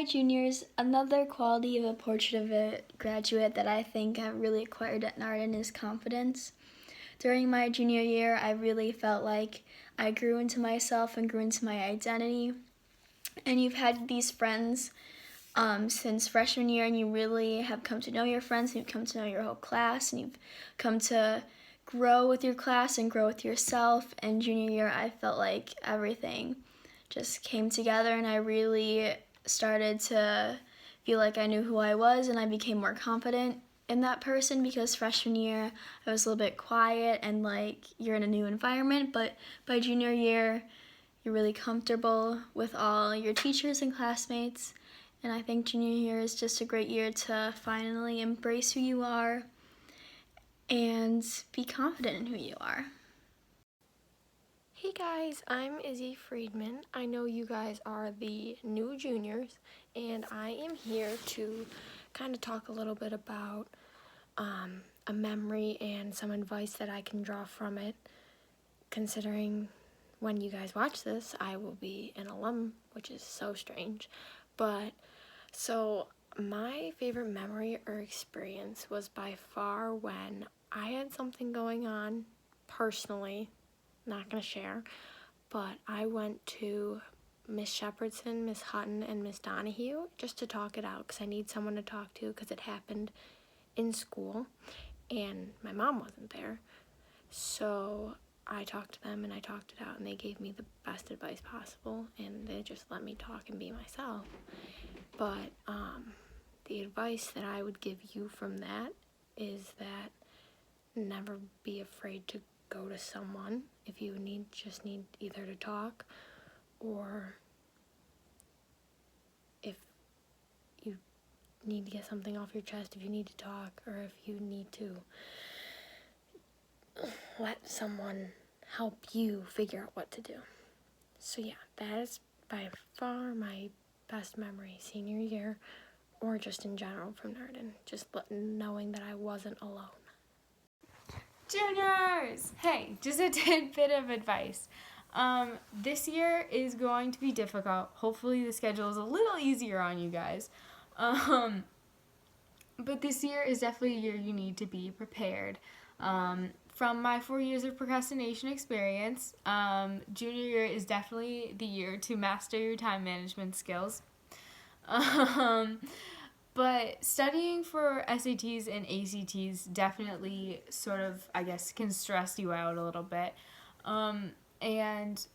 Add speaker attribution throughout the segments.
Speaker 1: juniors, another quality of a portrait of a graduate that I think I've really acquired at Narden is confidence. During my junior year, I really felt like I grew into myself and grew into my identity. And you've had these friends since freshman year, and you really have come to know your friends, and you've come to know your whole class, and you've come to grow with your class and grow with yourself. And junior year, I felt like everything just came together, and I really started to feel like I knew who I was, and I became more confident in that person, because freshman year I was a little bit quiet and like you're in a new environment, but by junior year you're really comfortable with all your teachers and classmates. And I think junior year is just a great year to finally embrace who you are and be confident in who you are.
Speaker 2: Hey guys, I'm Izzy Friedman. I know you guys are the new juniors, and I am here to kind of talk a little bit about a memory and some advice that I can draw from it, considering when you guys watch this, I will be an alum, which is so strange. But, so my favorite memory or experience was by far when I had something going on personally, not going to share, but I went to Miss Shepherdson, Miss Hutton, and Miss Donahue just to talk it out, because I need someone to talk to, because it happened in school and my mom wasn't there. So I talked to them and I talked it out, and they gave me the best advice possible, and they just let me talk and be myself. But the advice that I would give you from that is that never be afraid to go to someone if you just need either to talk, or if you need to get something off your chest, if you need to talk, or if you need to let someone help you figure out what to do. So yeah, that is by far my best memory senior year, or just in general from Narden, just knowing that I wasn't alone.
Speaker 3: Juniors! Hey, just a tidbit of advice. This year is going to be difficult. Hopefully the schedule is a little easier on you guys. But this year is definitely a year you need to be prepared. From my 4 years of procrastination experience, junior year is definitely the year to master your time management skills. But studying for SATs and ACTs definitely sort of, I guess, can stress you out a little bit. And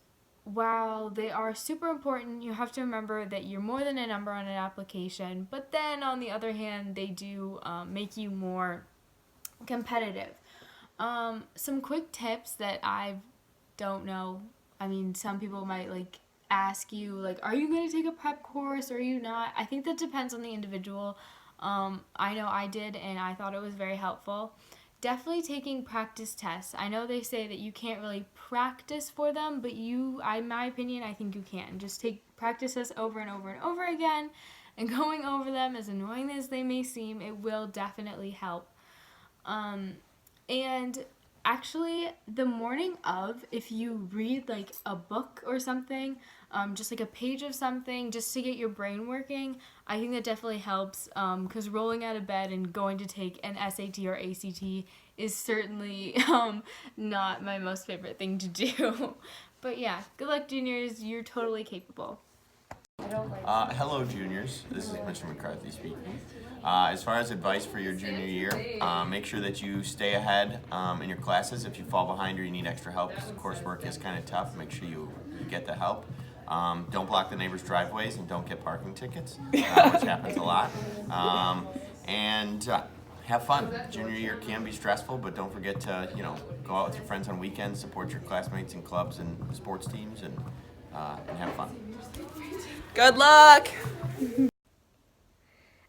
Speaker 3: while they are super important, you have to remember that you're more than a number on an application. But then, on the other hand, they do make you more competitive. Some quick tips that I don't know. I mean, some people might ask you, are you going to take a prep course or are you not? I think that depends on the individual. I know I did, and I thought it was very helpful. Definitely taking practice tests. I know they say that you can't really practice for them, but in my opinion, I think you can. Just take practice tests over and over and over again, and going over them, as annoying as they may seem, it will definitely help. And actually, the morning of, if you read a book or something, just a page of something, just to get your brain working, I think that definitely helps, because rolling out of bed and going to take an SAT or ACT is certainly not my most favorite thing to do. But yeah, good luck, juniors. You're totally capable.
Speaker 4: Hello, juniors. This is Mr. McCarthy speaking. As far as advice for your junior year, make sure that you stay ahead in your classes. If you fall behind or you need extra help, because the coursework is kind of tough, make sure you get the help. Don't block the neighbors' driveways, and don't get parking tickets, which happens a lot. And have fun. Junior year can be stressful, but don't forget to go out with your friends on weekends, support your classmates in clubs and sports teams, and have fun.
Speaker 5: Good luck!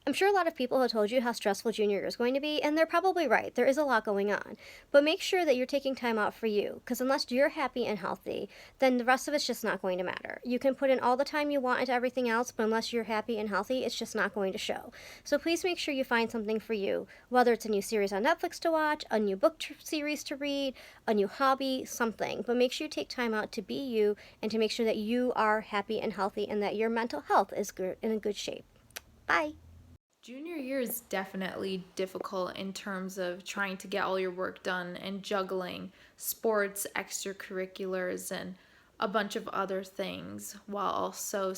Speaker 6: I'm sure a lot of people have told you how stressful junior year is going to be, and they're probably right. There is a lot going on. But make sure that you're taking time out for you, because unless you're happy and healthy, then the rest of it's just not going to matter. You can put in all the time you want into everything else, but unless you're happy and healthy, it's just not going to show. So please make sure you find something for you, whether it's a new series on Netflix to watch, a new book series to read, a new hobby, something. But make sure you take time out to be you and to make sure that you are happy and healthy and that your mental health is in a good shape. Bye!
Speaker 2: Junior year is definitely difficult in terms of trying to get all your work done and juggling sports, extracurriculars, and a bunch of other things while also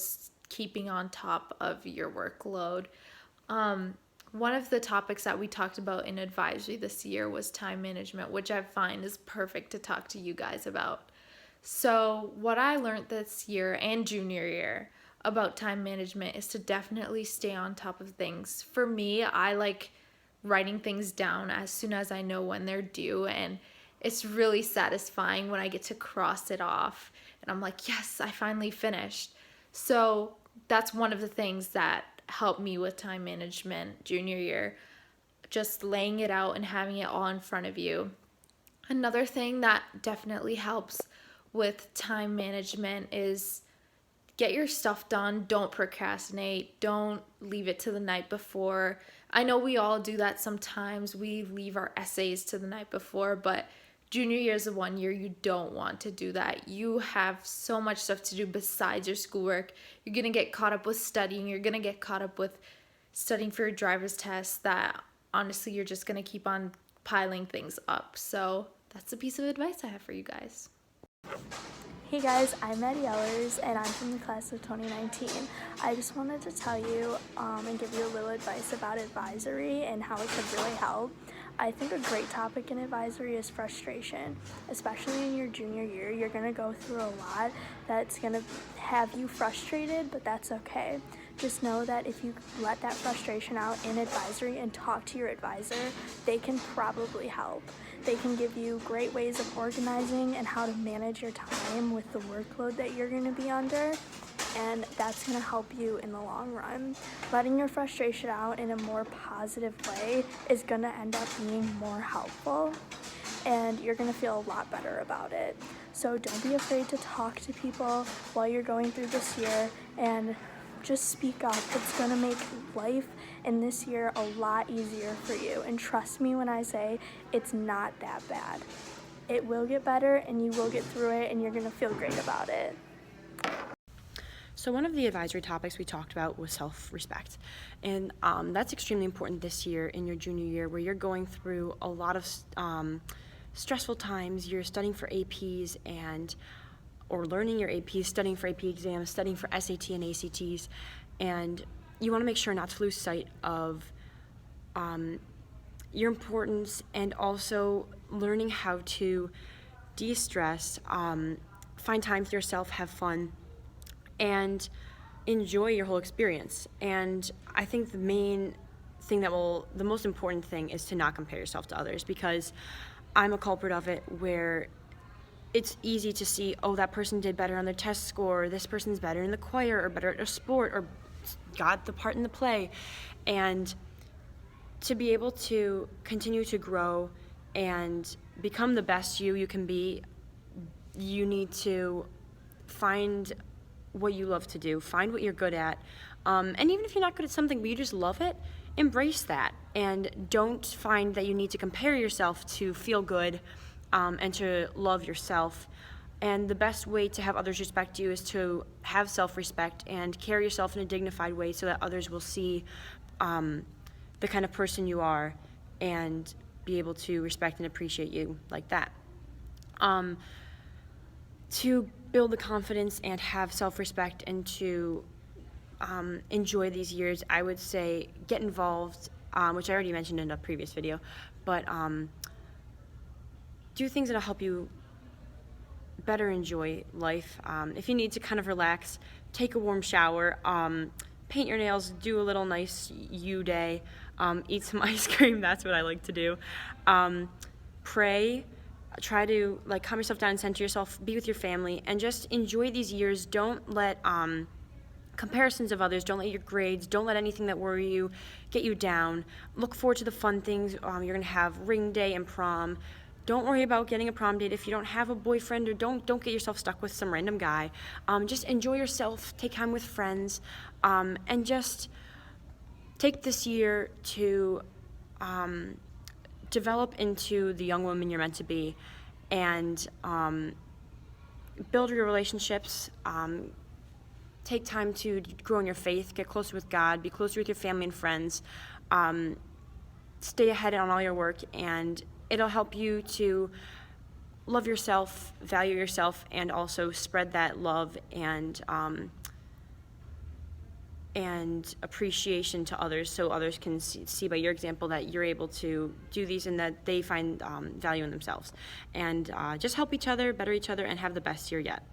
Speaker 2: keeping on top of your workload. One of the topics that we talked about in advisory this year was time management, which I find is perfect to talk to you guys about. So, what I learned this year and junior year about time management is to definitely stay on top of things. For me, I like writing things down as soon as I know when they're due, and it's really satisfying when I get to cross it off and I'm like, yes, I finally finished. So, that's one of the things that helped me with time management junior year, just laying it out and having it all in front of you. Another thing that definitely helps with time management is get your stuff done. Don't procrastinate. Don't leave it to the night before. I know we all do that sometimes. We leave our essays to the night before, but junior year is the one year you don't want to do that. You have so much stuff to do besides your schoolwork. You're going to get caught up with studying. You're going to get caught up with studying for your driver's test that honestly you're just going to keep on piling things up. So that's a piece of advice I have for you guys.
Speaker 1: Hey guys, I'm Maddie Ellers and I'm from the class of 2019. I just wanted to tell you and give you a little advice about advisory and how it could really help. I think a great topic in advisory is frustration. Especially in your junior year, you're going to go through a lot that's going to have you frustrated, but that's okay. Just know that if you let that frustration out in advisory and talk to your advisor, they can probably help. They can give you great ways of organizing and how to manage your time with the workload that you're going to be under, and that's going to help you in the long run. Letting your frustration out in a more positive way is going to end up being more helpful, and you're going to feel a lot better about it. So don't be afraid to talk to people while you're going through this year, and just speak up. It's going to make life in this year a lot easier for you. And trust me when I say it's not that bad. It will get better and you will get through it and you're going to feel great about it.
Speaker 7: So one of the advisory topics we talked about was self-respect. And that's extremely important this year in your junior year where you're going through a lot of stressful times. You're studying for APs or learning your APs, studying for AP exams, studying for SAT and ACTs, and you want to make sure not to lose sight of your importance and also learning how to de-stress, find time for yourself, have fun, and enjoy your whole experience. And I think the most important thing is to not compare yourself to others, because I'm a culprit of it where it's easy to see, oh, that person did better on their test score, or this person's better in the choir, or better at a sport, or got the part in the play. And to be able to continue to grow and become the best you can be, you need to find what you love to do, find what you're good at. And even if you're not good at something, but you just love it, embrace that. And don't find that you need to compare yourself to feel good and to love yourself. And the best way to have others respect you is to have self-respect and carry yourself in a dignified way so that others will see the kind of person you are and be able to respect and appreciate you like that. To build the confidence and have self-respect and to enjoy these years, I would say get involved, which I already mentioned in a previous video, but do things that'll help you better enjoy life. If you need to kind of relax, take a warm shower, paint your nails, do a little nice you day, eat some ice cream, that's what I like to do. Pray, try to calm yourself down and center yourself, be with your family, and just enjoy these years. Don't let comparisons of others, don't let your grades, don't let anything that worry you get you down. Look forward to the fun things. You're going to have ring day and prom. Don't worry about getting a prom date if you don't have a boyfriend, or don't get yourself stuck with some random guy. Just enjoy yourself, take time with friends, and just take this year to develop into the young woman you're meant to be, and build your relationships, take time to grow in your faith, get closer with God, be closer with your family and friends, stay ahead on all your work, and it'll help you to love yourself, value yourself, and also spread that love and appreciation to others, so others can see by your example that you're able to do these and that they find value in themselves. And just help each other, better each other, and have the best year yet.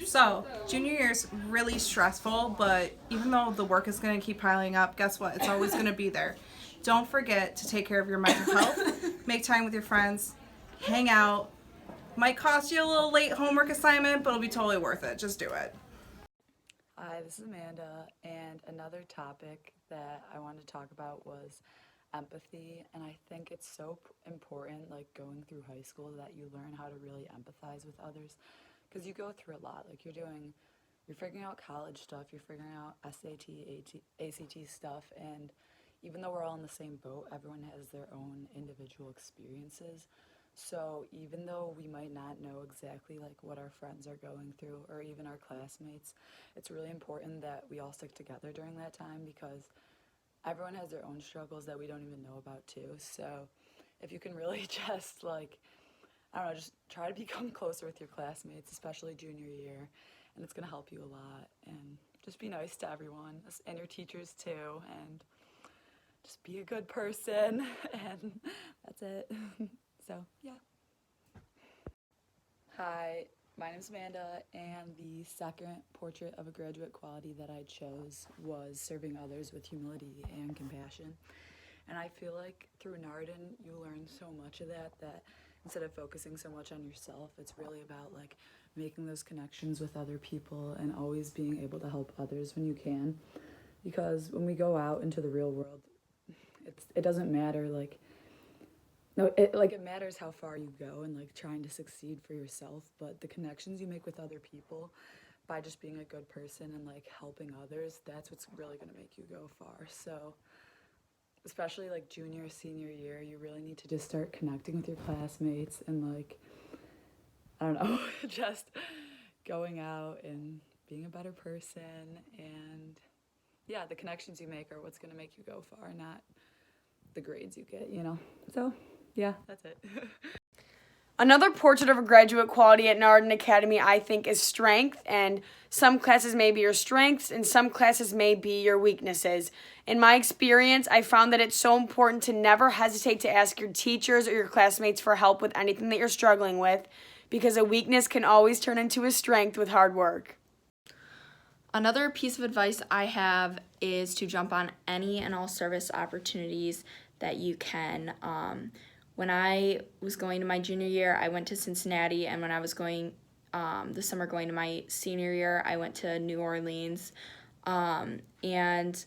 Speaker 5: So, junior year is really stressful, but even though the work is going to keep piling up, guess what? It's always going to be there. Don't forget to take care of your mental health, make time with your friends, hang out. Might cost you a little late homework assignment, but it'll be totally worth it. Just do it.
Speaker 8: Hi, this is Amanda, and another topic that I wanted to talk about was empathy, and I think it's so important, like going through high school, that you learn how to really empathize with others, because you go through a lot. Like you're figuring out college stuff, you're figuring out SAT, ACT stuff, and even though we're all in the same boat, everyone has their own individual experiences. So even though we might not know exactly like what our friends are going through or even our classmates, it's really important that we all stick together during that time, because everyone has their own struggles that we don't even know about too. So if you can really just I don't know, just try to become closer with your classmates, especially junior year, and it's going to help you a lot. And just be nice to everyone and your teachers too, and just be a good person, and that's it. So, yeah. Hi, my name's Amanda, and the second portrait of a graduate quality that I chose was serving others with humility and compassion. And I feel like through Narden, you learn so much of that instead of focusing so much on yourself, it's really about like making those connections with other people and always being able to help others when you can. Because when we go out into the real world, it doesn't matter it matters how far you go and like trying to succeed for yourself, but the connections you make with other people by just being a good person and like helping others, that's what's really going to make you go far. So especially like junior, senior year, you really need to just start connecting with your classmates and like, I don't know, just going out and being a better person. And yeah, the connections you make are what's going to make you go far, not the grades you get, you know? So yeah, that's it.
Speaker 9: Another portrait of a graduate quality at Narden Academy, I think, is strength. And some classes may be your strengths and some classes may be your weaknesses. In my experience, I found that it's so important to never hesitate to ask your teachers or your classmates for help with anything that you're struggling with, because a weakness can always turn into a strength with hard work.
Speaker 2: Another piece of advice I have is to jump on any and all service opportunities that you can. When I was going to my junior year, I went to Cincinnati, and when I was going this summer going to my senior year, I went to New Orleans. And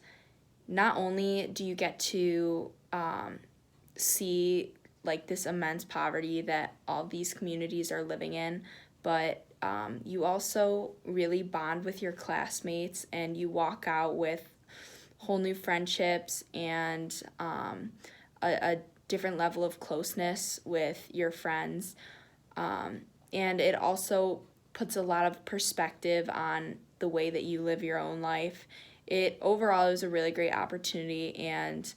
Speaker 2: not only do you get to see like this immense poverty that all these communities are living in, but you also really bond with your classmates, and you walk out with whole new friendships and a different level of closeness with your friends. And it also puts a lot of perspective on the way that you live your own life. It overall is a really great opportunity, and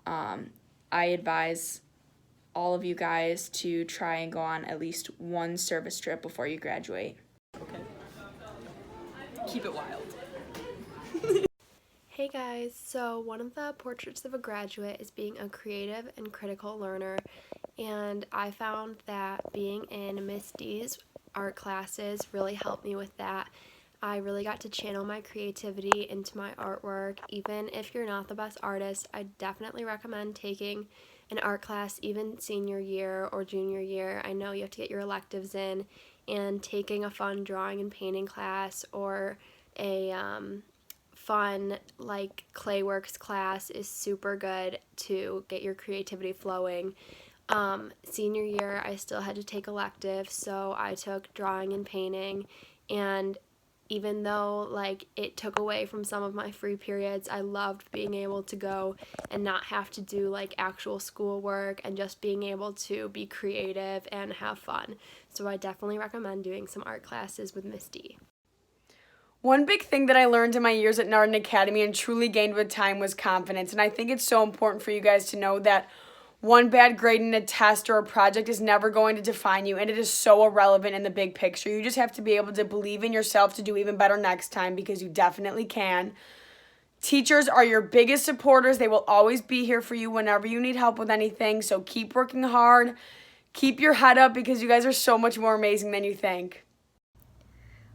Speaker 2: I advise all of you guys to try and go on at least one service trip before you graduate.
Speaker 5: Okay. Keep it wild.
Speaker 10: Hey guys, so one of the portraits of a graduate is being a creative and critical learner, and I found that being in Miss D's art classes really helped me with that. I really got to channel my creativity into my artwork. Even if you're not the best artist, I definitely recommend taking an art class even senior year or junior year. I know you have to get your electives in, and taking a fun drawing and painting class or a fun like Clayworks class is super good to get your creativity flowing. Senior year, I still had to take electives, so I took drawing and painting, and even though like it took away from some of my free periods, I loved being able to go and not have to do like actual schoolwork and just being able to be creative and have fun. So I definitely recommend doing some art classes with Miss D.
Speaker 9: One big thing that I learned in my years at Narden Academy and truly gained with time was confidence. And I think it's so important for you guys to know that one bad grade in a test or a project is never going to define you, and it is so irrelevant in the big picture. You just have to be able to believe in yourself to do even better next time, because you definitely can. Teachers are your biggest supporters. They will always be here for you whenever you need help with anything. So keep working hard. Keep your head up, because you guys are so much more amazing than you think.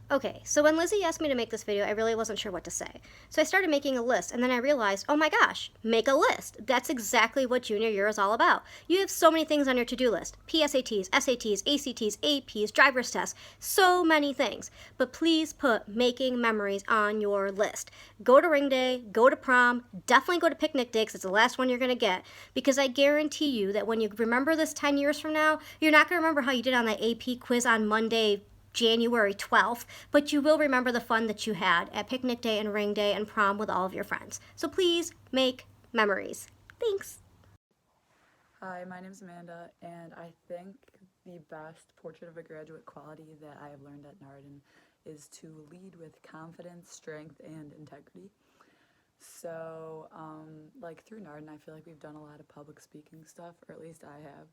Speaker 6: Okay, so when Lizzie asked me to make this video, I really wasn't sure what to say. So I started making a list, and then I realized, oh my gosh, make a list. That's exactly what junior year is all about. You have so many things on your to-do list. PSATs, SATs, ACTs, APs, driver's tests, so many things. But please put making memories on your list. Go to ring day, go to prom, definitely go to picnic day because it's the last one you're going to get. Because I guarantee you that when you remember this 10 years from now, you're not going to remember how you did on that AP quiz on Monday, January 12th, but you will remember the fun that you had at picnic day and ring day and prom with all of your friends. So please make memories. Thanks.
Speaker 8: Hi, my name is Amanda, and I think the best portrait of a graduate quality that I have learned at Narden is to lead with confidence, strength, and integrity. So, like through Narden, I feel like we've done a lot of public speaking stuff, or at least I have,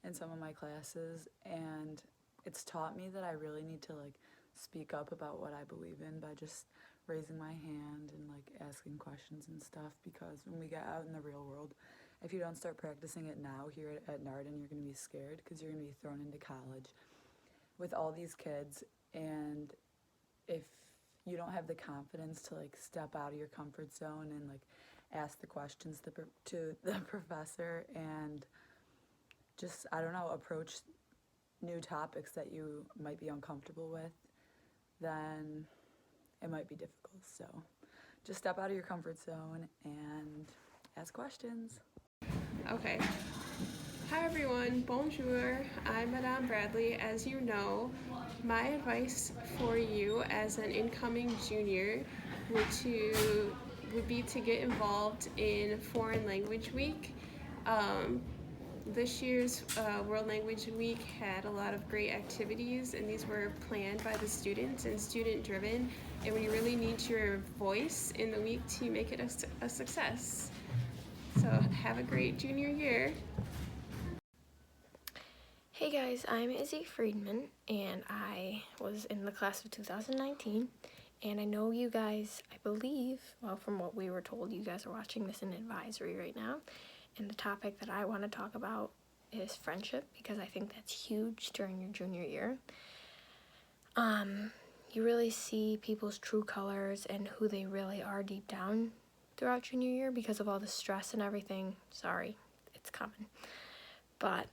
Speaker 8: in some of my classes, and it's taught me that I really need to like speak up about what I believe in by just raising my hand and like asking questions and stuff, because when we get out in the real world, if you don't start practicing it now here at Narden, you're going to be scared because you're going to be thrown into college with all these kids, and if you don't have the confidence to like step out of your comfort zone and like ask the questions to the professor and just, I don't know, approach new topics that you might be uncomfortable with, then it might be difficult. So just step out of your comfort zone and ask questions.
Speaker 10: Okay. Hi everyone, bonjour. I'm Madame Bradley. As you know, my advice for you as an incoming junior would be to get involved in Foreign Language Week. This year's World Language Week had a lot of great activities, and these were planned by the students and student driven, and we really need your voice in the week to make it a success. So have a great junior year.
Speaker 2: Hey guys, I'm Izzy Friedman, and I was in the class of 2019, and I know you guys, I believe, well, from what we were told, you guys are watching this in advisory right now, and the topic that I want to talk about is friendship, because I think that's huge during your junior year. You really see people's true colors and who they really are deep down throughout junior year because of all the stress and everything. Sorry, it's coming. But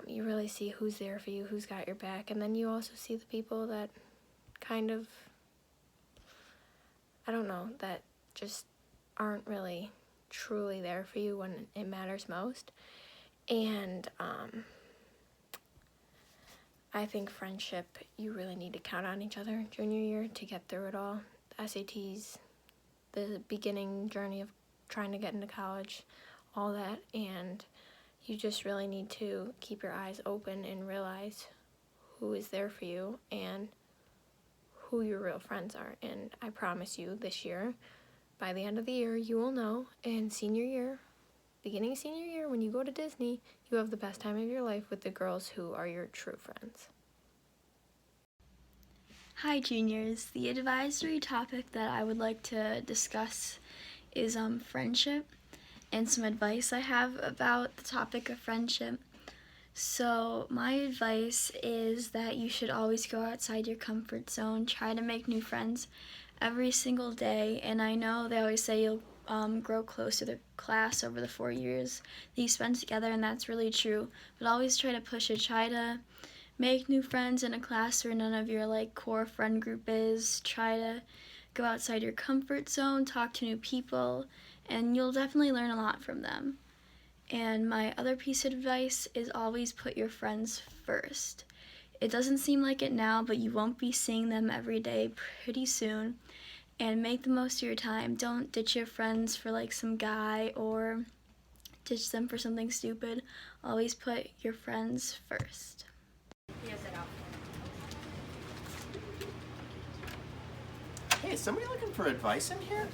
Speaker 2: you really see who's there for you, who's got your back, and then you also see the people that kind of, I don't know, that just aren't really truly there for you when it matters most. And I think friendship, you really need to count on each other junior year to get through it all. The SATs, the beginning journey of trying to get into college, all that, and you just really need to keep your eyes open and realize who is there for you and who your real friends are. And I promise you, this year, by the end of the year, you will know. And senior year, beginning of senior year, when you go to Disney, you have the best time of your life with the girls who are your true friends.
Speaker 1: Hi juniors, the advisory topic that I would like to discuss is friendship and some advice I have about the topic of friendship. So my advice is that you should always go outside your comfort zone, try to make new friends every single day, and I know they always say you'll grow close to the class over the 4 years that you spend together, and that's really true, but always try to push it, try to make new friends in a class where none of your like core friend group is, try to go outside your comfort zone, talk to new people, and you'll definitely learn a lot from them. And my other piece of advice is always put your friends first. It doesn't seem like it now, but you won't be seeing them every day pretty soon. And make the most of your time. Don't ditch your friends for like some guy or ditch them for something stupid. Always put your friends first.
Speaker 11: Hey,
Speaker 4: Is somebody looking for advice in here?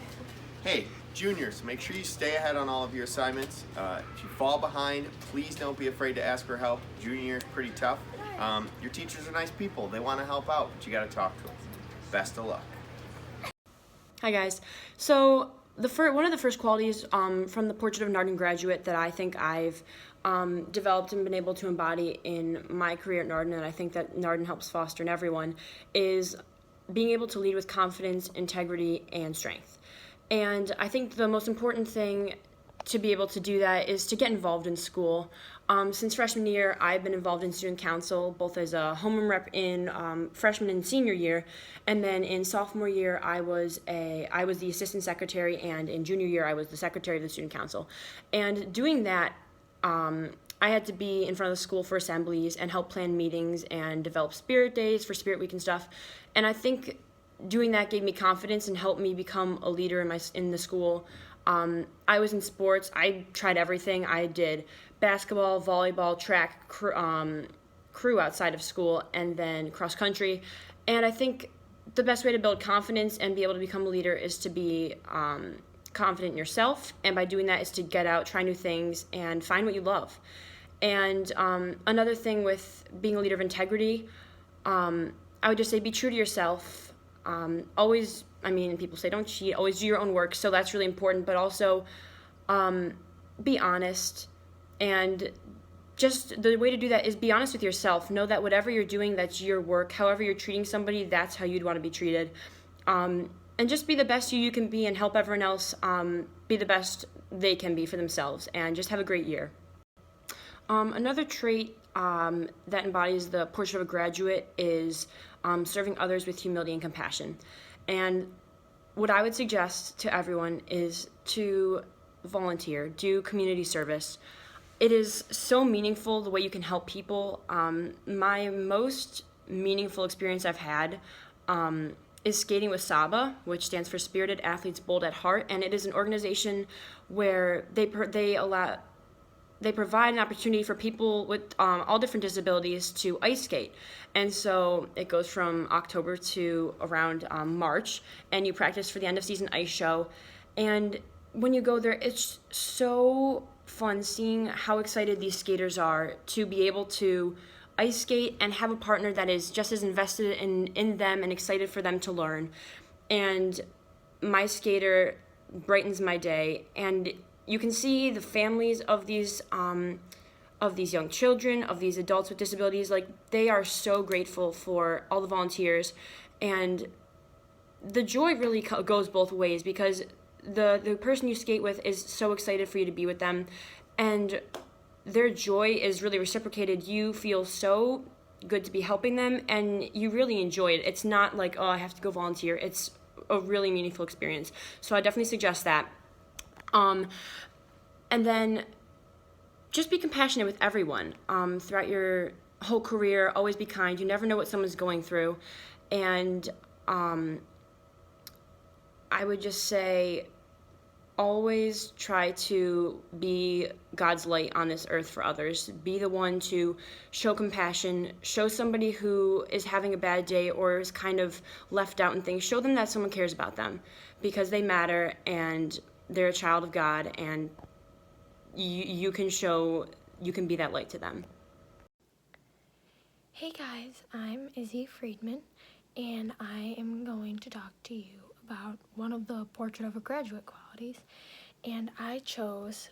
Speaker 4: Hey, juniors, make sure you stay ahead on all of your assignments. If you fall behind, please don't be afraid to ask for help. Junior year is pretty tough. Your teachers are nice people. They want to help out, but you got to talk to them. Best of luck.
Speaker 7: Hi guys. So one of the first qualities from the Portrait of an Ardent Graduate that I think I've developed and been able to embody in my career at Narden, and I think that Narden helps foster in everyone, is being able to lead with confidence, integrity, and strength. And I think the most important thing to be able to do that is to get involved in school. Since freshman year, I've been involved in student council, both as a homeroom rep in freshman and senior year, and then in sophomore year, I was the assistant secretary, and in junior year, I was the secretary of the student council. And doing that, I had to be in front of the school for assemblies and help plan meetings and develop spirit days for Spirit Week and stuff. And I think doing that gave me confidence and helped me become a leader in the school. I was in sports. I tried everything. I did basketball, volleyball, track, crew outside of school, and then cross country. And I think the best way to build confidence and be able to become a leader is to be confident in yourself. And by doing that is to get out, try new things, and find what you love. And another thing with being a leader of integrity, I would just say be true to yourself. Always, people say don't cheat, always do your own work, so that's really important, but also be honest. And just the way to do that is be honest with yourself. Know that whatever you're doing, that's your work. However you're treating somebody, that's how you'd want to be treated. And just be the best you can be and help everyone else be the best they can be for themselves. And just have a great year. Another trait that embodies the portrait of a graduate is serving others with humility and compassion. And what I would suggest to everyone is to volunteer, do community service. It is so meaningful the way you can help people. My most meaningful experience I've had is skating with SABA, which stands for Spirited Athletes Bold at Heart, and it is an organization where they provide an opportunity for people with all different disabilities to ice skate. And so it goes from October to around March, and you practice for the end of season ice show. And when you go there, it's so fun seeing how excited these skaters are to be able to ice skate and have a partner that is just as invested in them and excited for them to learn. And my skater brightens my day, and you can see the families of these young children, of these adults with disabilities. Like, they are so grateful for all the volunteers, and the joy really goes both ways, because the person you skate with is so excited for you to be with them, and their joy is really reciprocated. You feel so good to be helping them, and you really enjoy it. It's not like, oh, I have to go volunteer. It's a really meaningful experience. So I definitely suggest that. And then just be compassionate with everyone throughout your whole career. Always be kind. You never know what someone's going through. And I would just say always try to be God's light on this earth for others. Be the one to show compassion, show somebody who is having a bad day or is kind of left out in things. Show them that someone cares about them, because they matter and they're a child of God, and you can be that light to them.
Speaker 2: Hey guys, I'm Izzy Friedman, and I am going to talk to you about one of the Portrait of a Graduate qualities, and I chose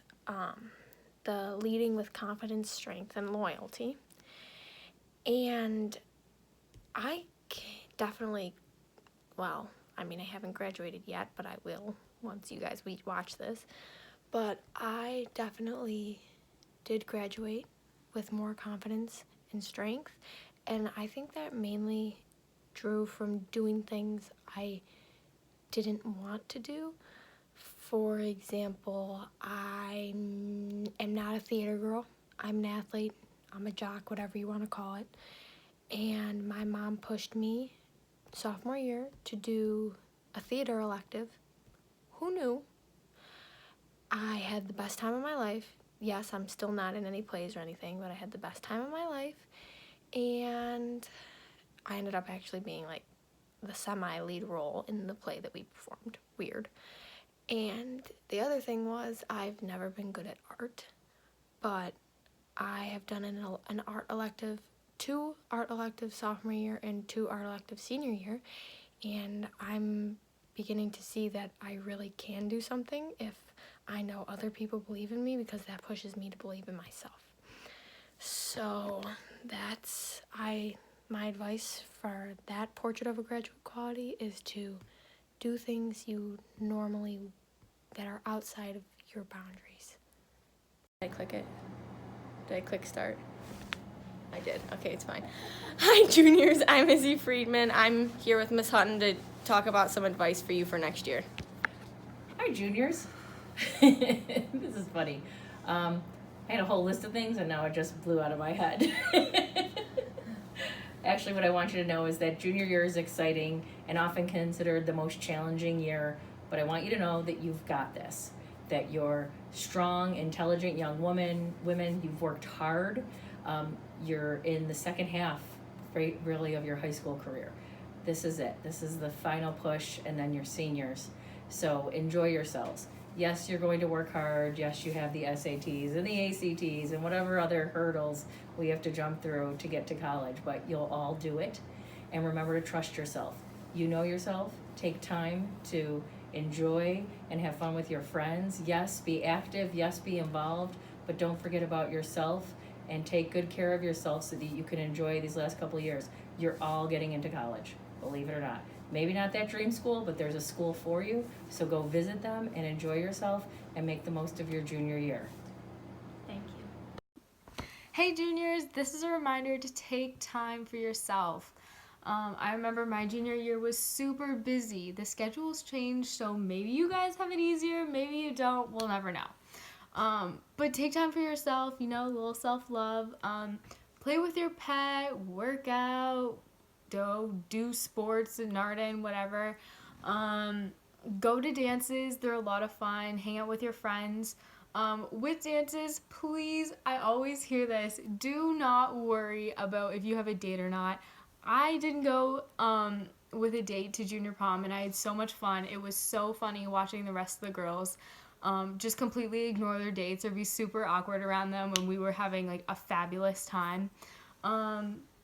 Speaker 2: the leading with confidence, strength, and loyalty. And I definitely, I haven't graduated yet, but I will once you guys watch this. But I definitely did graduate with more confidence and strength, and I think that mainly drew from doing things I didn't want to do. For example, I am not a theater girl. I'm an athlete. I'm a jock, whatever you want to call it. And my mom pushed me sophomore year to do a theater elective. Who knew? I had the best time of my life. Yes, I'm still not in any plays or anything, but I had the best time of my life. And I ended up actually being the semi-lead role in the play that we performed. Weird. And the other thing was I've never been good at art, but I have done an art elective, 2 art electives sophomore year and 2 art electives senior year, and I'm beginning to see that I really can do something if I know other people believe in me, because that pushes me to believe in myself. So that's my advice for that portrait of a graduate quality is to do things you normally that are outside of your boundaries. Did I click it? Did I click start? I did. Okay, it's fine. Hi, juniors. I'm Izzy Friedman. I'm here with Miss Hutton to talk about some advice for you for next year.
Speaker 11: Hi, juniors. This is funny. I had a whole list of things, and now it just blew out of my head. Actually, what I want you to know is that junior year is exciting and often considered the most challenging year, but I want you to know that you've got this, that you're strong, intelligent young women, you've worked hard. You're in the second half, really, of your high school career. This is it. This is the final push, and then your seniors. So enjoy yourselves. Yes, you're going to work hard. Yes, you have the SATs and the ACTs and whatever other hurdles we have to jump through to get to college, but you'll all do it. And remember to trust yourself. You know yourself. Take time to enjoy and have fun with your friends. Yes, be active. Yes, be involved, but don't forget about yourself and take good care of yourself so that you can enjoy these last couple of years. You're all getting into college, believe it or not. Maybe not that dream school, but there's a school for you. So go visit them and enjoy yourself and make the most of your junior year.
Speaker 3: Thank you. Hey juniors, this is a reminder to take time for yourself. I remember my junior year was super busy. The schedules changed, so maybe you guys have it easier, maybe you don't, we'll never know. But take time for yourself, a little self-love. Play with your pet, work out, do sports in Narden, whatever. Go to dances, they're a lot of fun. Hang out with your friends. With dances, please, I always hear this, do not worry about if you have a date or not. I didn't go with a date to junior prom, and I had so much fun. It was so funny watching the rest of the girls just completely ignore their dates or be super awkward around them when we were having a fabulous time.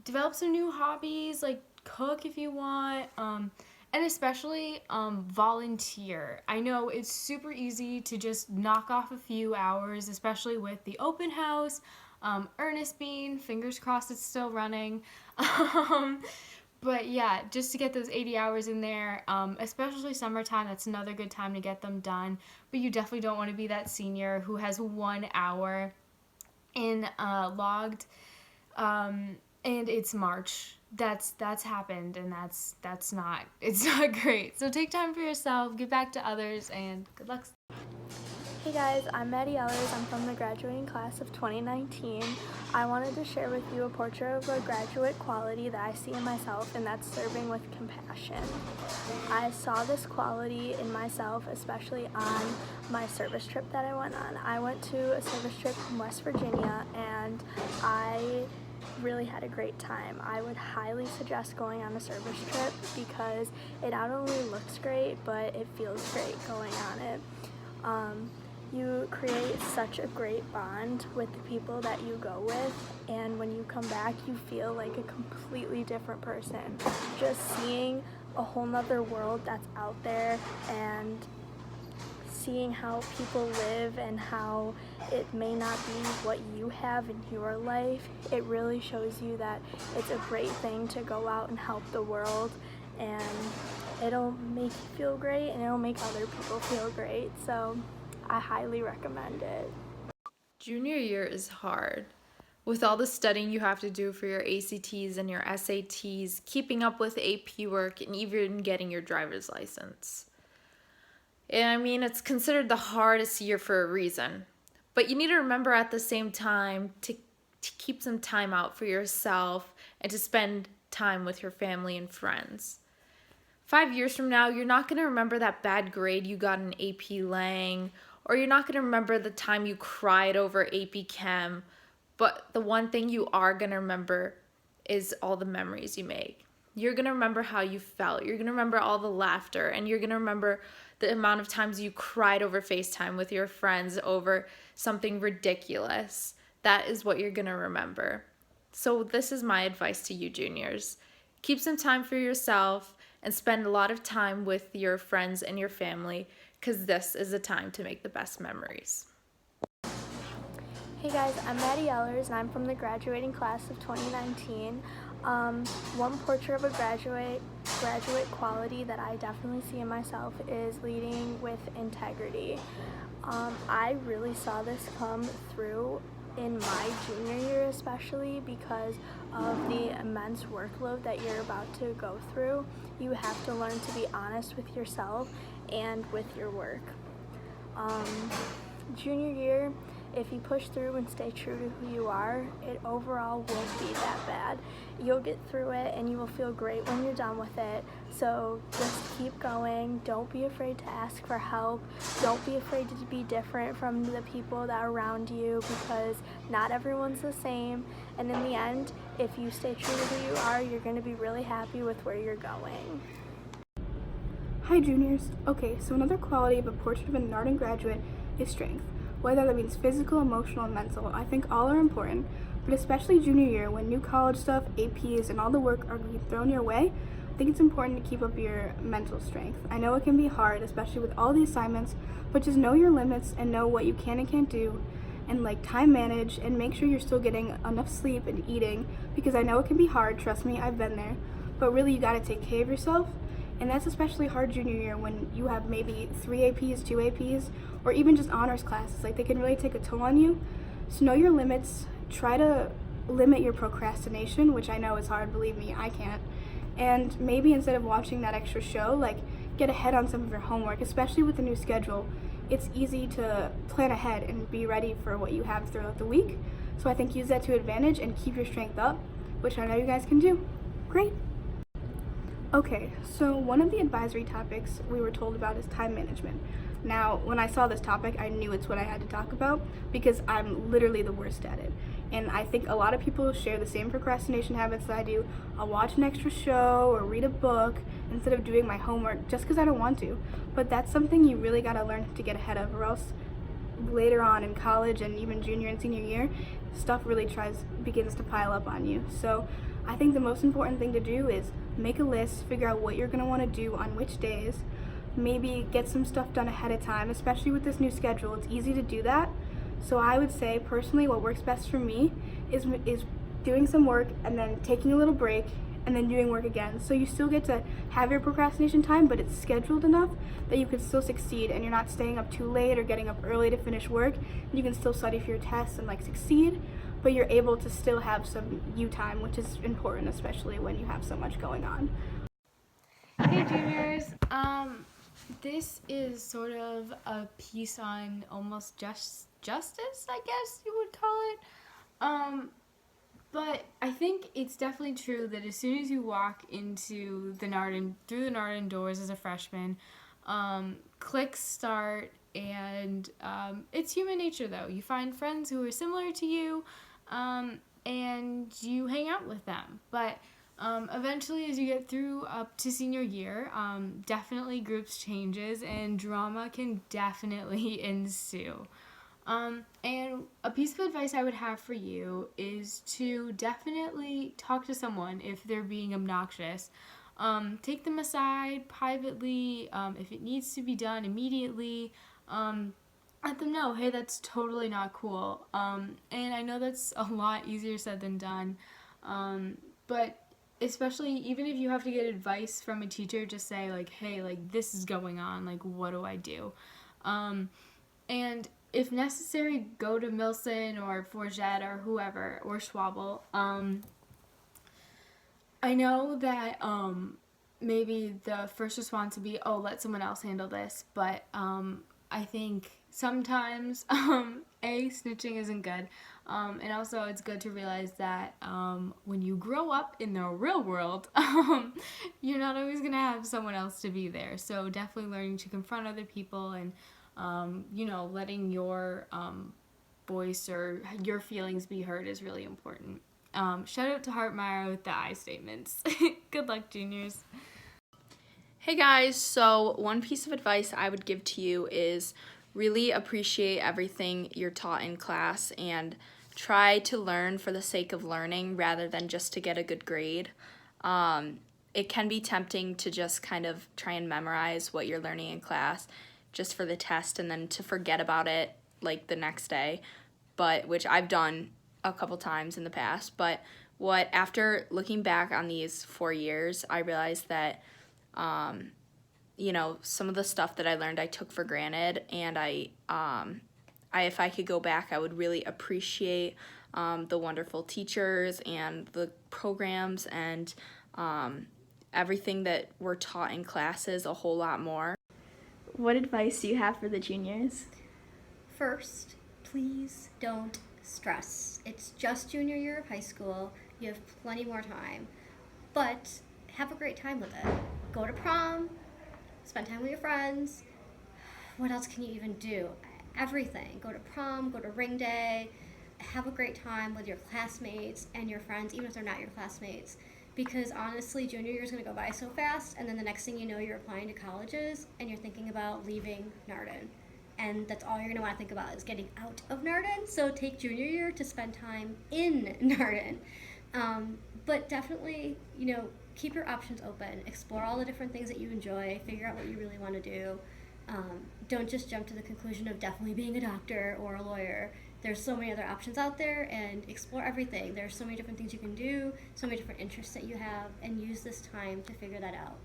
Speaker 3: Develop some new hobbies, like cook if you want, and especially volunteer. I know it's super easy to just knock off a few hours, especially with the open house, Ernest Bean, fingers crossed it's still running. But yeah, just to get those 80 hours in there, especially summertime, that's another good time to get them done. But you definitely don't want to be that senior who has 1 hour in logged, and it's March. That's happened, and it's not great. So take time for yourself, give back to others, and good luck.
Speaker 1: Hey guys, I'm Maddie Ellers. I'm from the graduating class of 2019. I wanted to share with you a portrait of a graduate quality that I see in myself, and that's serving with compassion. I saw this quality in myself, especially on my service trip that I went on. I went to a service trip in West Virginia, and I really had a great time. I would highly suggest going on a service trip because it not only looks great, but it feels great going on it. You create such a great bond with the people that you go with, and when you come back you feel like a completely different person. Just seeing a whole nother world that's out there and seeing how people live and how it may not be what you have in your life, it really shows you that it's a great thing to go out and help the world, and it'll make you feel great and it'll make other people feel great. So I highly recommend it.
Speaker 12: Junior year is hard. With all the studying you have to do for your ACTs and your SATs, keeping up with AP work, and even getting your driver's license. And I mean, it's considered the hardest year for a reason. But you need to remember at the same time to keep some time out for yourself and to spend time with your family and friends. 5 years from now, you're not going to remember that bad grade you got in AP Lang, or you're not going to remember the time you cried over AP Chem, but the one thing you are going to remember is all the memories you make. You're going to remember how you felt. You're going to remember all the laughter, and you're going to remember the amount of times you cried over FaceTime with your friends over something ridiculous. That is what you're going to remember. So this is my advice to you juniors. Keep some time for yourself and spend a lot of time with your friends and your family, because this is a time to make the best memories.
Speaker 1: Hey guys, I'm Maddie Ellers and I'm from the graduating class of 2019. One portrait of a graduate quality that I definitely see in myself is leading with integrity. I really saw this come through in my junior year, especially because of the immense workload that you're about to go through. You have to learn to be honest with yourself and with your work. Junior year, if you push through and stay true to who you are, it overall won't be that bad. You'll get through it and you will feel great when you're done with it. So just keep going. Don't be afraid to ask for help. Don't be afraid to be different from the people that are around you, because not everyone's the same. And in the end, if you stay true to who you are, you're going to be really happy with where you're going.
Speaker 13: Hi juniors. Okay, so another quality of a portrait of an ardent graduate is strength. Whether that means physical, emotional, and mental, I think all are important, but especially junior year when new college stuff, APs, and all the work are being thrown your way, I think it's important to keep up your mental strength. I know it can be hard, especially with all the assignments, but just know your limits and know what you can and can't do, and time manage and make sure you're still getting enough sleep and eating, because I know it can be hard, trust me, I've been there, but really you gotta take care of yourself. And that's especially hard junior year when you have maybe 3 APs, 2 APs, or even just honors classes. They can really take a toll on you. So know your limits. Try to limit your procrastination, which I know is hard, believe me, I can't. And maybe instead of watching that extra show, get ahead on some of your homework, especially with the new schedule. It's easy to plan ahead and be ready for what you have throughout the week. So I think use that to advantage and keep your strength up, which I know you guys can do. Great. Okay, so one of the advisory topics we were told about is time management. Now, when I saw this topic, I knew it's what I had to talk about because I'm literally the worst at it. And I think a lot of people share the same procrastination habits that I do. I'll watch an extra show or read a book instead of doing my homework just because I don't want to. But that's something you really gotta learn to get ahead of, or else later on in college and even junior and senior year, stuff really begins to pile up on you. So I think the most important thing to do is make a list, figure out what you're going to want to do on which days, maybe get some stuff done ahead of time, especially with this new schedule. It's easy to do that. So I would say personally what works best for me is doing some work and then taking a little break and then doing work again. So you still get to have your procrastination time, but it's scheduled enough that you can still succeed and you're not staying up too late or getting up early to finish work. You can still study for your tests and succeed, but you're able to still have some you time, which is important, especially when you have so much going on.
Speaker 3: Hey juniors, this is sort of a piece on almost justice, I guess you would call it. But I think it's definitely true that as soon as you walk into through the Narden doors as a freshman, cliques start, and it's human nature though. You find friends who are similar to you, and you hang out with them. But eventually, as you get through up to senior year, definitely groups changes and drama can definitely ensue. And a piece of advice I would have for you is to definitely talk to someone if they're being obnoxious. Take them aside privately, if it needs to be done immediately. Let them know, hey, that's totally not cool. And I know that's a lot easier said than done. But especially even if you have to get advice from a teacher, just say hey, this is going on, what do I do? And if necessary, go to Milson or Forget or whoever, or Schwabel. I know that maybe the first response would be, let someone else handle this, but I think sometimes snitching isn't good, and also it's good to realize that when you grow up in the real world, you're not always gonna have someone else to be there. So definitely learning to confront other people and letting your voice or your feelings be heard is really important. Shout out to Hartmeyer with the I statements. Good luck, juniors.
Speaker 14: Hey guys, so one piece of advice I would give to you is really appreciate everything you're taught in class and try to learn for the sake of learning rather than just to get a good grade. It can be tempting to just kind of try and memorize what you're learning in class just for the test and then to forget about it like the next day, which I've done a couple times in the past. But after looking back on these 4 years, I realized that some of the stuff that I learned I took for granted, and I if I could go back, I would really appreciate the wonderful teachers and the programs and everything that we're taught in classes a whole lot more.
Speaker 1: What advice do you have for the juniors?
Speaker 6: First, please don't stress. It's just junior year of high school. You have plenty more time. But have a great time with it. Go to prom, spend time with your friends. What else can you even do? Everything. Go to prom, go to ring day, have a great time with your classmates and your friends, even if they're not your classmates. Because honestly, junior year is going to go by so fast, and then the next thing you know, you're applying to colleges and you're thinking about leaving Narden. And that's all you're going to want to think about is getting out of Narden. So take junior year to spend time in Narden. But definitely, keep your options open. Explore all the different things that you enjoy. Figure out what you really want to do. Don't just jump to the conclusion of definitely being a doctor or a lawyer. There's so many other options out there, and explore everything. There's so many different things you can do, so many different interests that you have, and use this time to figure that out.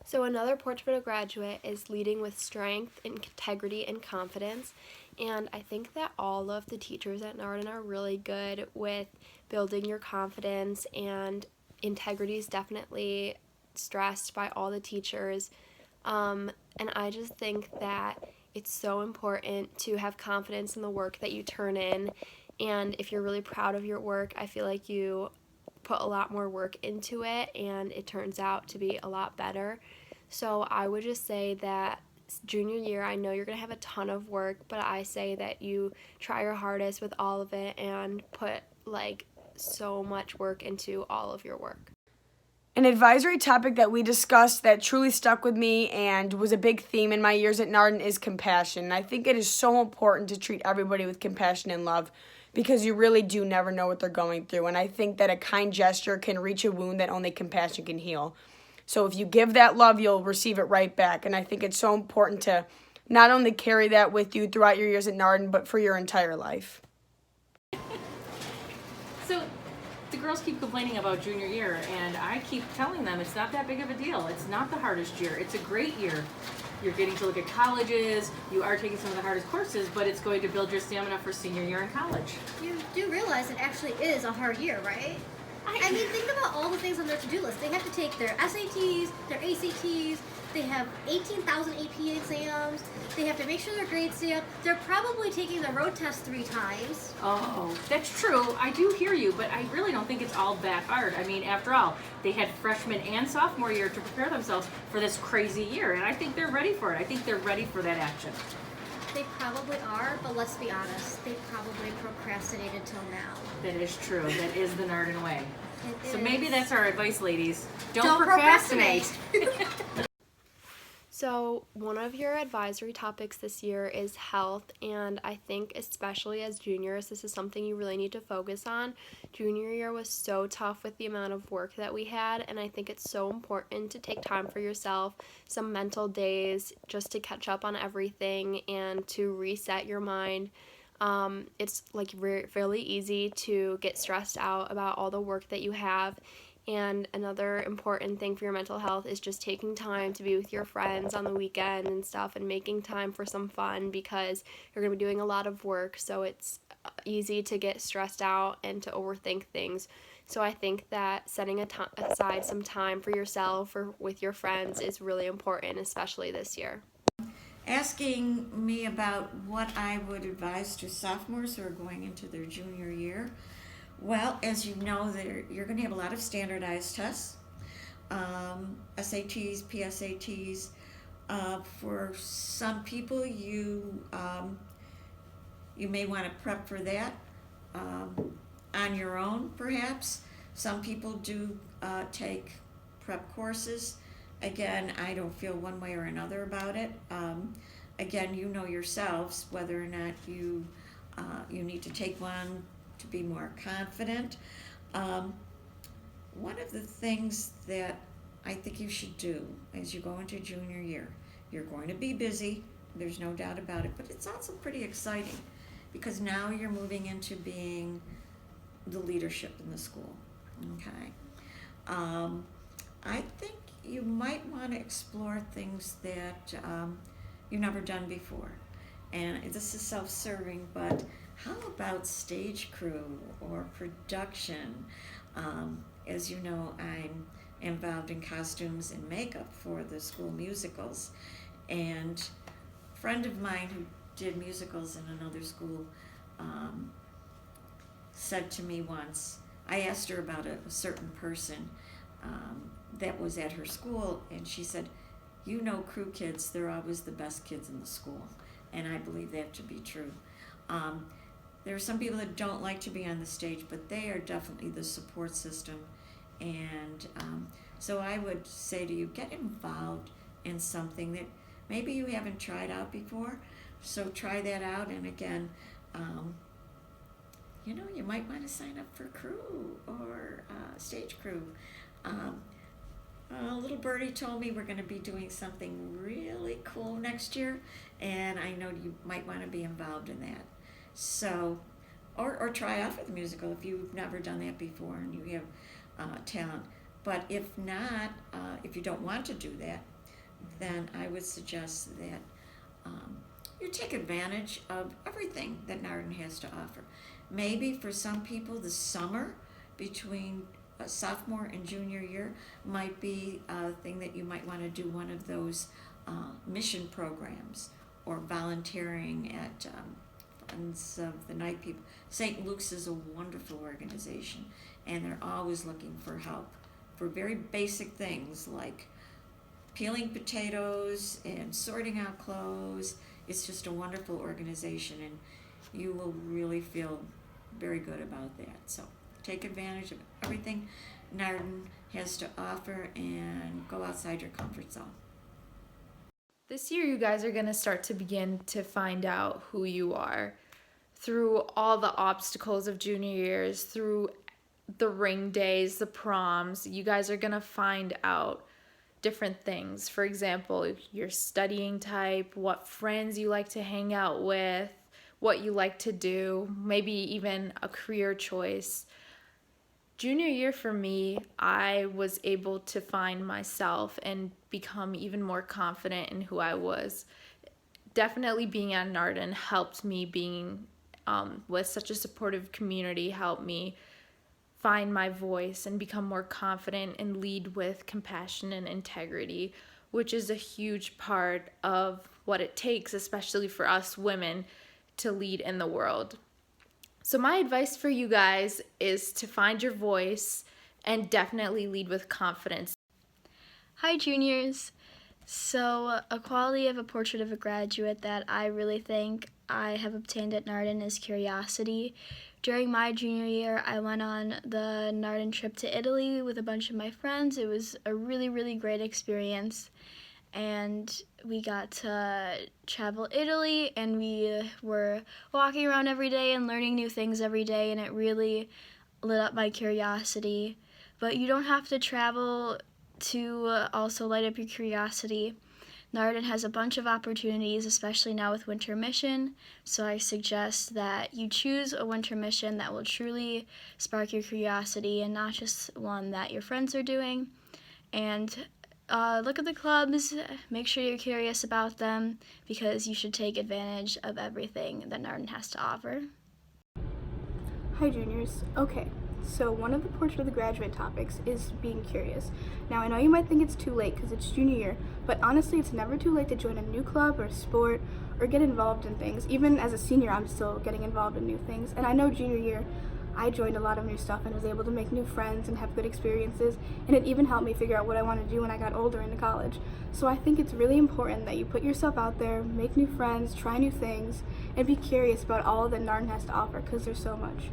Speaker 10: So another portrait of a graduate is leading with strength, integrity, and confidence. And I think that all of the teachers at Narden are really good with building your confidence, and integrity is definitely stressed by all the teachers. And I just think that it's so important to have confidence in the work that you turn in. And if you're really proud of your work, I feel like you put a lot more work into it and it turns out to be a lot better. So I would just say that junior year, I know you're going to have a ton of work, but I say that you try your hardest with all of it and put so much work into all of your work.
Speaker 9: An advisory topic that we discussed that truly stuck with me and was a big theme in my years at Narden is compassion. I think it is so important to treat everybody with compassion and love because you really do never know what they're going through. And I think that a kind gesture can reach a wound that only compassion can heal. So if you give that love, you'll receive it right back. And I think it's so important to not only carry that with you throughout your years at Narden, but for your entire life.
Speaker 11: So the girls keep complaining about junior year, and I keep telling them it's not that big of a deal. It's not the hardest year. It's a great year. You're getting to look at colleges. You are taking some of the hardest courses, but it's going to build your stamina for senior year in college.
Speaker 6: You do realize it actually is a hard year, right? I mean, think about all the things on their to-do list. They have to take their SATs, their ACTs, they have 18,000 AP exams, they have to make sure their grades stay up. They're probably taking the road test 3 times.
Speaker 11: Oh, that's true. I do hear you, but I really don't think it's all that hard. I mean, after all, they had freshman and sophomore year to prepare themselves for this crazy year, and I think they're ready for it. I think they're ready for that action.
Speaker 6: They probably are, but let's be honest, they probably procrastinated till now.
Speaker 11: That is true. That is the Narden way.
Speaker 6: It
Speaker 11: So
Speaker 6: is.
Speaker 11: maybe that's our advice, ladies.
Speaker 6: Don't procrastinate.
Speaker 10: So one of your advisory topics this year is health, and I think especially as juniors, this is something you really need to focus on. Junior year was so tough with the amount of work that we had, and I think it's so important to take time for yourself, some mental days just to catch up on everything and to reset your mind. It's really easy to get stressed out about all the work that you have. And another important thing for your mental health is just taking time to be with your friends on the weekend and stuff and making time for some fun because you're going to be doing a lot of work, so it's easy to get stressed out and to overthink things. So I think that setting aside some time for yourself or with your friends is really important, especially this year.
Speaker 15: Asking me about what I would advise to sophomores who are going into their junior year. Well, as you know, you're going to have a lot of standardized tests, SATs, PSATs. For some people, you may want to prep for that. on your own, perhaps. Some people do take prep courses. Again, I don't feel one way or another about it. Again, you know yourselves whether or not you need to take one to be more confident. One of the things that I think you should do as you go into junior year, you're going to be busy, there's no doubt about it, but it's also pretty exciting because now you're moving into being the leadership in the school. Okay. I think you might want to explore things that you've never done before. And this is self-serving, but how about stage crew or production? As you know, I'm involved in costumes and makeup for the school musicals. And a friend of mine who did musicals in another school said to me once, I asked her about a certain person that was at her school, and she said, you know, crew kids, they're always the best kids in the school. And I believe that to be true. There are some people that don't like to be on the stage, but they are definitely the support system. And so I would say to you, get involved in something that maybe you haven't tried out before. So try that out. And again, you know, you might want to sign up for crew or stage crew. A little birdie told me we're going to be doing something really cool next year, and I know you might want to be involved in that. So, or try out for the musical if you've never done that before and you have talent. But if not, if you don't want to do that, then I would suggest that you take advantage of everything that Narden has to offer. Maybe for some people, the summer between sophomore and junior year might be a thing that you might want to do one of those mission programs or volunteering at Friends of the Night People. St. Luke's is a wonderful organization, and they're always looking for help for very basic things like peeling potatoes and sorting out clothes. It's just a wonderful organization, and you will really feel very good about that. So take advantage of everything Narden has to offer and go outside your comfort zone.
Speaker 12: This year, you guys are going to start to begin to find out who you are through all the obstacles of junior years, through the ring days, the proms. You guys are going to find out different things. For example, your studying type, what friends you like to hang out with, what you like to do, maybe even a career choice. Junior year for me, I was able to find myself and become even more confident in who I was. Definitely being at Narden helped me. Being with such a supportive community helped me find my voice and become more confident and lead with compassion and integrity, which is a huge part of what it takes, especially for us women, to lead in the world. So my advice for you guys is to find your voice and definitely lead with confidence.
Speaker 1: Hi, juniors. So a quality of a portrait of a graduate that I really think I have obtained at Narden is curiosity. During my junior year, I went on the Narden trip to Italy with a bunch of my friends. It was a really, really great experience. And we got to travel Italy, and we were walking around every day and learning new things every day, and it really lit up my curiosity. But you don't have to travel to also light up your curiosity. Narden has a bunch of opportunities, especially now with winter mission, so I suggest that you choose a winter mission that will truly spark your curiosity and not just one that your friends are doing. And look at the clubs, make sure you're curious about them, because you should take advantage of everything that Narden has to offer.
Speaker 13: Hi juniors. Okay, so one of the Portrait of the Graduate topics is being curious. Now I know you might think it's too late because it's junior year, but honestly it's never too late to join a new club or sport or get involved in things. Even as a senior, I'm still getting involved in new things, and I know junior year I joined a lot of new stuff and was able to make new friends and have good experiences, and it even helped me figure out what I want to do when I got older into college. So I think it's really important that you put yourself out there, make new friends, try new things, and be curious about all that Narden has to offer, because there's so much.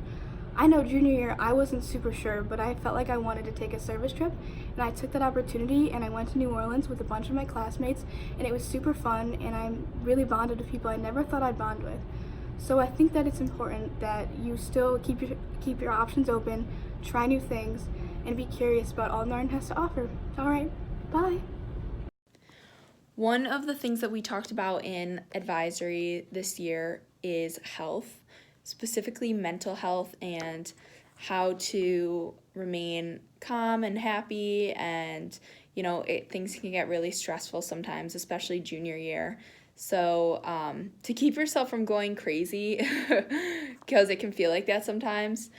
Speaker 13: I know junior year I wasn't super sure, but I felt like I wanted to take a service trip, and I took that opportunity and I went to New Orleans with a bunch of my classmates, and it was super fun, and I really bonded with people I never thought I'd bond with. So I think that it's important that you still keep your options open, try new things, and be curious about all Narn has to offer. All right, bye.
Speaker 14: One of the things that we talked about in advisory this year is health, specifically mental health, and how to remain calm and happy. And things can get really stressful sometimes, especially junior year. So to keep yourself from going crazy, because it can feel like that sometimes,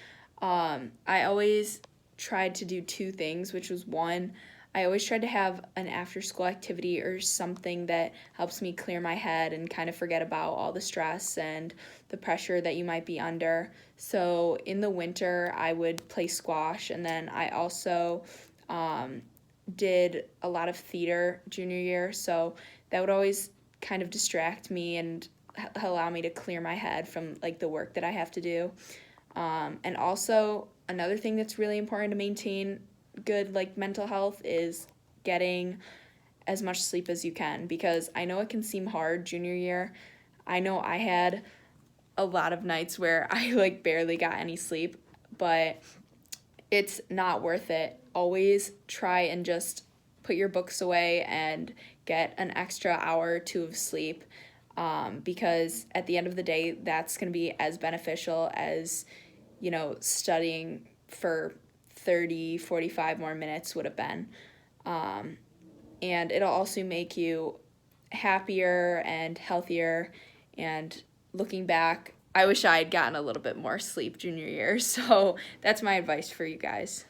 Speaker 14: I always tried to do two things, which was one, I always tried to have an after school activity or something that helps me clear my head and kind of forget about all the stress and the pressure that you might be under. So in the winter, I would play squash, and then I also did a lot of theater junior year. So that would always kind of distract me and allow me to clear my head from like the work that I have to do. And also another thing that's really important to maintain good like mental health is getting as much sleep as you can, because I know it can seem hard junior year. I know I had a lot of nights where I like barely got any sleep, but it's not worth it. Always try and just put your books away and get an extra hour or two of sleep, because at the end of the day, that's going to be as beneficial as, studying for 30, 45 more minutes would have been. And it'll also make you happier and healthier. And looking back, I wish I had gotten a little bit more sleep junior year. So that's my advice for you guys.